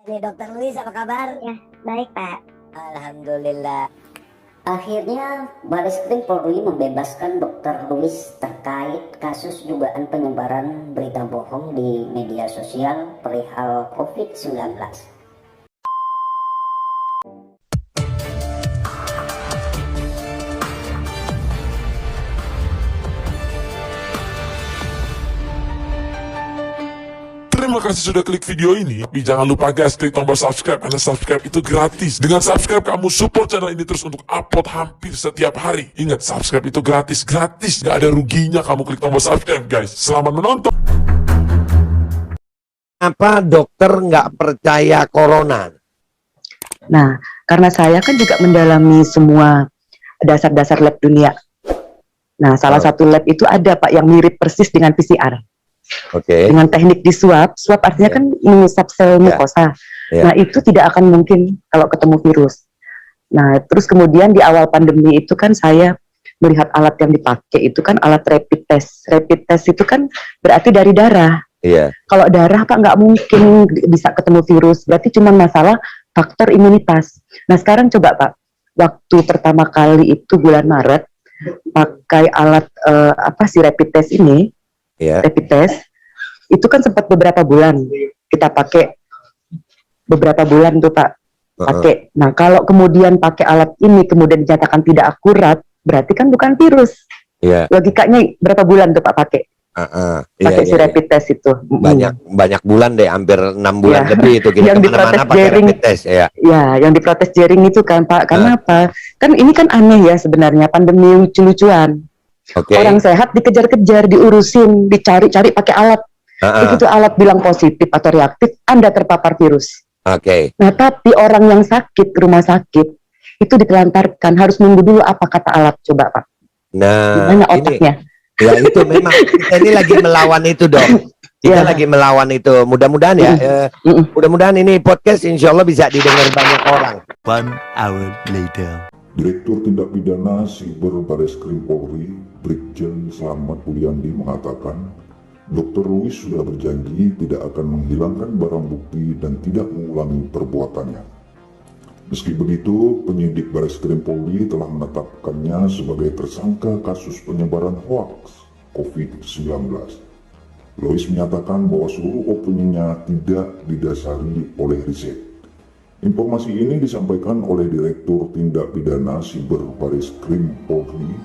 Nih Dokter Luis, apa kabar? Ya, baik Pak. Alhamdulillah. Akhirnya Bareskrim Polri membebaskan Dokter Luis terkait kasus dugaan penyebaran berita bohong di media sosial perihal COVID-19. Terima kasih sudah klik video ini. Tapi jangan lupa guys, klik tombol subscribe, karena subscribe itu gratis. Dengan subscribe kamu support channel ini terus untuk upload hampir setiap hari. Ingat, subscribe itu gratis. Gak ada ruginya kamu klik tombol subscribe guys. Selamat menonton. Apa dokter nggak percaya corona? Nah, karena saya kan juga mendalami semua dasar-dasar lab dunia. Nah, salah satu lab itu ada Pak yang mirip persis dengan PCR. Oke. Dengan teknik disuap, suap artinya kan mengusap sel mukosa. Nah, itu tidak akan mungkin kalau ketemu virus. Nah, terus kemudian di awal pandemi itu kan saya melihat alat yang dipakai itu kan alat rapid test. Rapid test itu kan berarti dari darah. Iya. Kalau darah Pak nggak mungkin bisa ketemu virus, berarti cuma masalah faktor imunitas. Nah, sekarang coba Pak, waktu pertama kali itu bulan Maret pakai alat rapid test ini. Yeah. Rapid test itu kan sempat beberapa bulan kita pakai, beberapa bulan tuh Pak pakai. Nah, kalau kemudian pakai alat ini kemudian dinyatakan tidak akurat, berarti kan bukan virus. Yeah. Logikanya berapa bulan tuh Pak pakai pakai si rapid test itu? Banyak bulan deh, hampir 6 bulan lebih itu kita yang kemana-mana pakai rapid test ya. Ya, yang diprotes jaring itu kan Pak, karena apa? Kan ini kan aneh ya sebenarnya, pandemi lucu-lucuan. Orang sehat dikejar-kejar, diurusin, dicari-cari pakai alat. Begitu alat bilang positif atau reaktif, Anda terpapar virus. Nah, tapi orang yang sakit, rumah sakit, itu ditelantarkan, harus nunggu dulu apa kata alat, coba Pak. Nah, gimana otaknya? Ya itu memang, kita ini lagi melawan itu dong. Kita lagi melawan itu, mudah-mudahan ya, mudah-mudahan ini podcast insya Allah bisa didengar banyak orang. 1 hour later. Direktur Tindak Pidana Siber Bareskrim Polri, Brigjen Slamet Uliandi mengatakan, Dr. Luis sudah berjanji tidak akan menghilangkan barang bukti dan tidak mengulangi perbuatannya. Meski begitu, penyidik Bareskrim Polri telah menetapkannya sebagai tersangka kasus penyebaran hoaks COVID-19. Luis menyatakan bahwa seluruh opininya tidak didasari oleh riset. Informasi ini disampaikan oleh Direktur Tindak Pidana Siber Bareskrim Polri,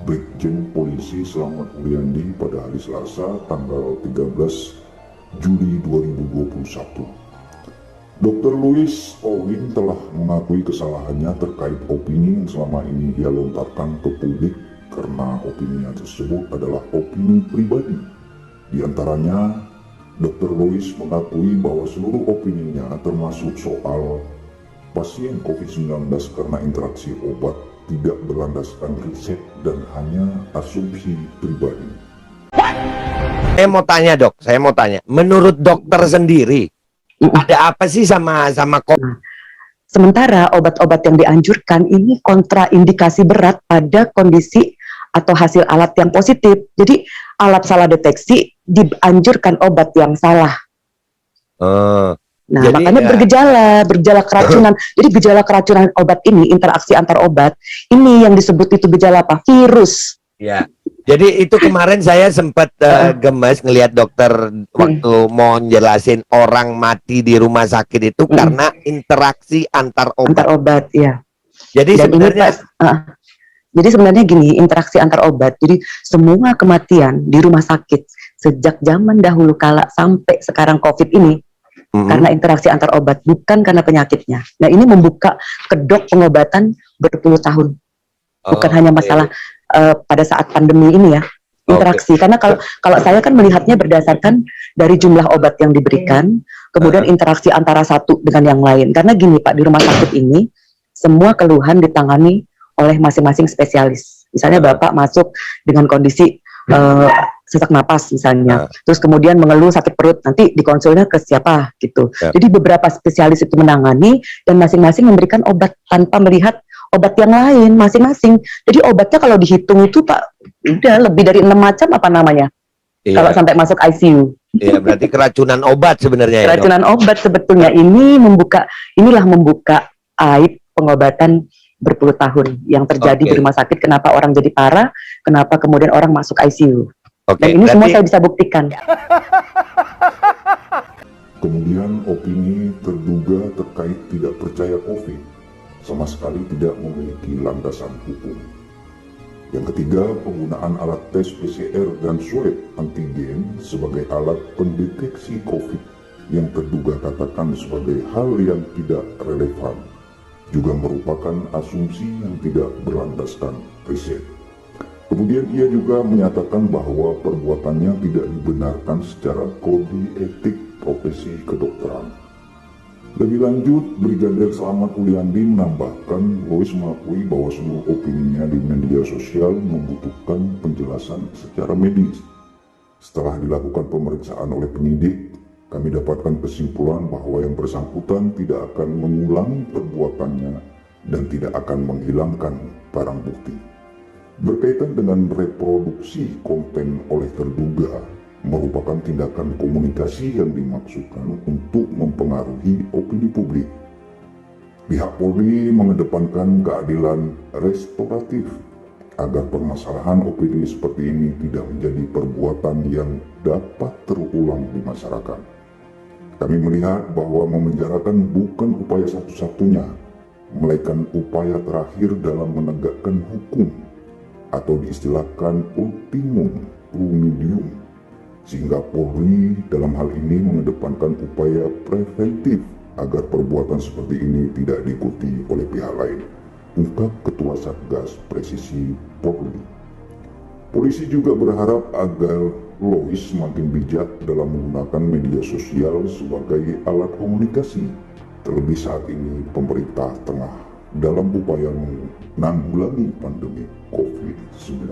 Brigjen Polisi Slamet Uliandi pada hari Selasa tanggal 13 Juli 2021. Dr. Luis Owin telah mengakui kesalahannya terkait opini yang selama ini ia lontarkan ke publik karena opininya tersebut adalah opini pribadi. Di antaranya, Dr. Luis mengakui bahwa seluruh opininya termasuk soal pasien COVID-19 karena interaksi obat tidak berlandaskan riset dan hanya asumsi pribadi. Saya mau tanya dok, menurut dokter sendiri, ada apa sih sama COVID? Sementara obat-obat yang dianjurkan ini kontraindikasi berat pada kondisi atau hasil alat yang positif. Jadi alat salah deteksi dianjurkan obat yang salah. Nah, jadi, makanya bergejala keracunan. Jadi gejala keracunan obat ini, interaksi antar obat, ini yang disebut itu gejala apa? Virus. Ya. Jadi itu kemarin saya sempat gemes ngelihat dokter waktu mau jelasin orang mati di rumah sakit itu karena interaksi antar obat. Antar obat, ya. Jadi jadi sebenarnya gini, interaksi antar obat. Jadi semua kematian di rumah sakit sejak zaman dahulu kala sampai sekarang COVID ini karena interaksi antar obat, bukan karena penyakitnya. Nah, ini membuka kedok pengobatan berpuluh tahun. Bukan hanya masalah pada saat pandemi ini ya, interaksi. Karena kalau saya kan melihatnya berdasarkan dari jumlah obat yang diberikan, kemudian interaksi antara satu dengan yang lain. Karena gini Pak, di rumah sakit ini semua keluhan ditangani oleh masing-masing spesialis. Misalnya Bapak masuk dengan kondisi sesak napas misalnya, terus kemudian mengeluh sakit perut, nanti dikonsulnya ke siapa gitu. Jadi beberapa spesialis itu menangani dan masing-masing memberikan obat tanpa melihat obat yang lain masing-masing. Jadi obatnya kalau dihitung itu Pak, udah lebih dari 6 macam apa namanya. kalau Iya, sampai masuk ICU. iya, berarti keracunan obat sebenarnya ya, Dok? Keracunan obat sebetulnya inilah membuka aib pengobatan berpuluh tahun yang terjadi Oke. di rumah sakit. Kenapa orang jadi parah? Kenapa kemudian orang masuk ICU? Oke, Dan ini semua berarti saya bisa buktikan. Kemudian opini terduga terkait tidak percaya COVID sama sekali tidak memiliki landasan hukum. Yang ketiga, penggunaan alat tes PCR dan swab antigen sebagai alat pendeteksi COVID yang terduga katakan sebagai hal yang tidak relevan juga merupakan asumsi yang tidak berlandaskan riset. Kemudian ia juga menyatakan bahwa perbuatannya tidak dibenarkan secara kode etik profesi kedokteran. Lebih lanjut, Brigadir Selamat Uliandi menambahkan Lois mengakui bahwa seluruh opininya di media sosial membutuhkan penjelasan secara medis. Setelah dilakukan pemeriksaan oleh penyidik, kami dapatkan kesimpulan bahwa yang bersangkutan tidak akan mengulangi perbuatannya dan tidak akan menghilangkan barang bukti. Berkaitan dengan reproduksi konten oleh terduga, merupakan tindakan komunikasi yang dimaksudkan untuk mempengaruhi opini publik. Pihak Polri mengedepankan keadilan restoratif agar permasalahan opini seperti ini tidak menjadi perbuatan yang dapat terulang di masyarakat. Kami melihat bahwa memenjarakan bukan upaya satu-satunya, melainkan upaya terakhir dalam menegakkan hukum atau diistilahkan ultimum remedium, sehingga Polri dalam hal ini mengedepankan upaya preventif agar perbuatan seperti ini tidak diikuti oleh pihak lain, ungkap Ketua Satgas Presisi Polri. Polisi juga berharap agar Lois semakin bijak dalam menggunakan media sosial sebagai alat komunikasi, terlebih saat ini pemerintah tengah dalam upaya menanggulangi pandemi COVID-19.